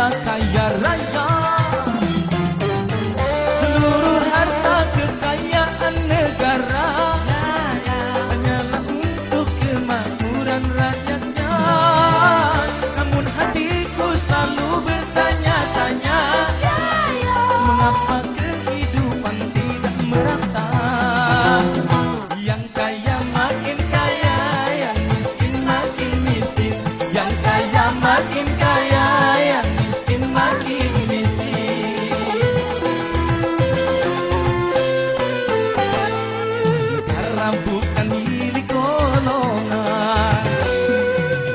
serta kaya raya. Seluruh harta kekayaan negara hanyalah untuk kemakmuran rakyatnya. Namun hatiku selalu bertanya-tanya, mengapa kehidupan tidak merata? Yang kaya makin kaya, yang miskin makin miskin. Yang kaya makin kaya, yang miskin makin miskin. Negara bukan milik golongan,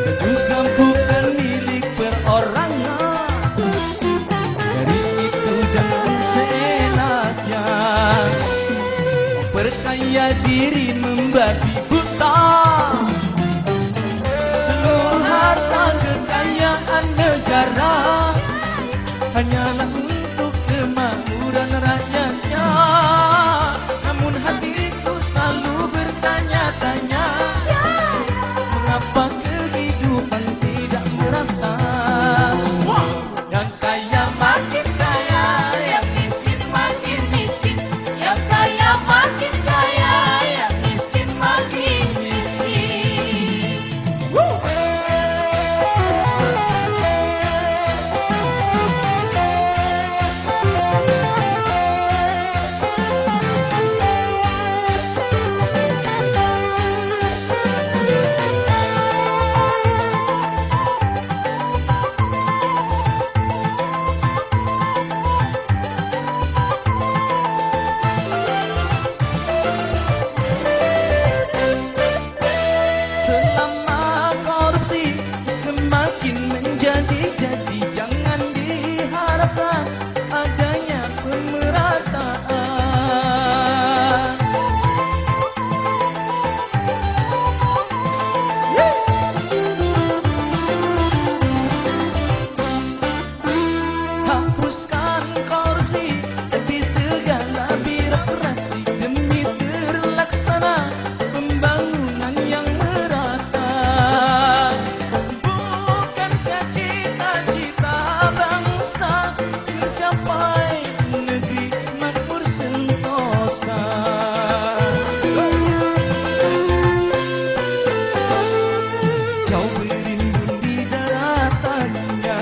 dan juga bukan milik perorangan. Dari itu jangan seenaknya memperkaya diri membabi buta. Seluruh harta kekayaan negara hanyalah untuk kemakmuran rakyatnya. Namun hatiku selalu bertanya-tanya, mengapa kehidupan tidak merata? Yang kaya makin kaya, yang miskin makin miskin. Yang kaya makin kaya, yang miskin makin miskin. Selama korupsi semakin menjadi-jadi, jangan diharapkan adanya pemerataan. Hapuskan korupsi di segala birokrasi demi terlaksana pembangunan yang merata. Bukankah cita-cita bangsa mencapai negeri makmur sentosa? Jauh berimbun di daratannya,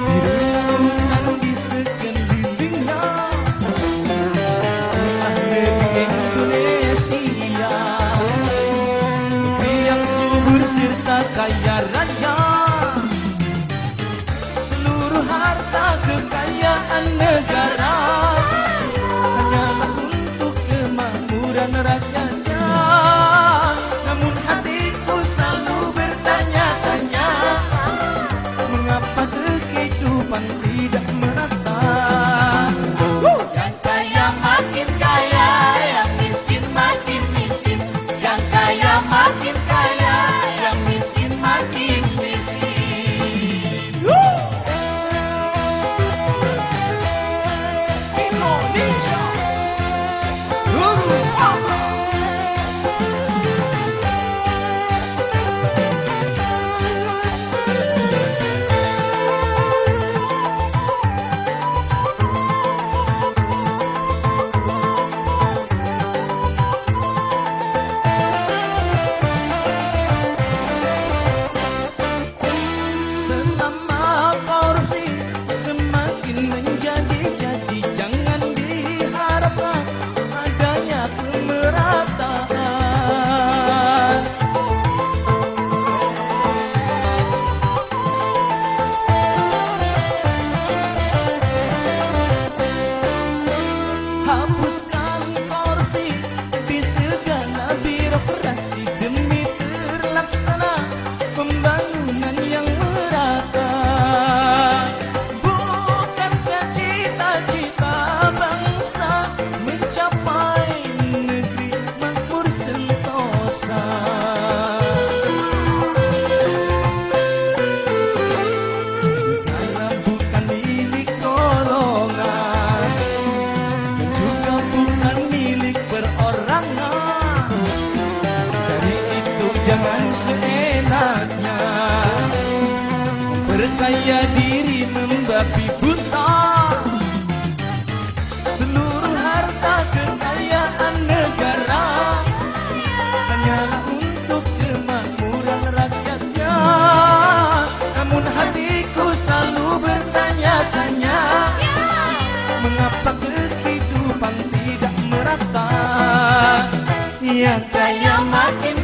biru lautan di sekelilingnya. Inilah negeri Indonesia, negeri yang subur serta kaya raya. Seluruh harta kekayaan negara hanyalah untuk kemakmuran rakyatnya. Namun hatiku selalu bertanya-tanya, mengapa kehidupan tidak merata? Yang kaya makin kaya, yang miskin makin miskin. Yang kaya makin kaya, yang miskin makin miskin. Indonesia. Selama korupsi semakin menjadi-jadi, jangan diharapkan adanya pemerataan. Hapuskan korupsi di segala birokrasi demi terlaksana pembangunan yang merata. Bukankah cita-cita bangsa mencapai negeri makmur sentosa? Negara bukan milik golongan, dan juga bukan milik perorangan. Dari itu jangan seenaknya memperkaya diri seluruh harta kekayaan negara hanyalah untuk kemakmuran rakyatnya. Namun hatiku selalu bertanya-tanya, mengapa kehidupan tidak merata? Yang kaya makin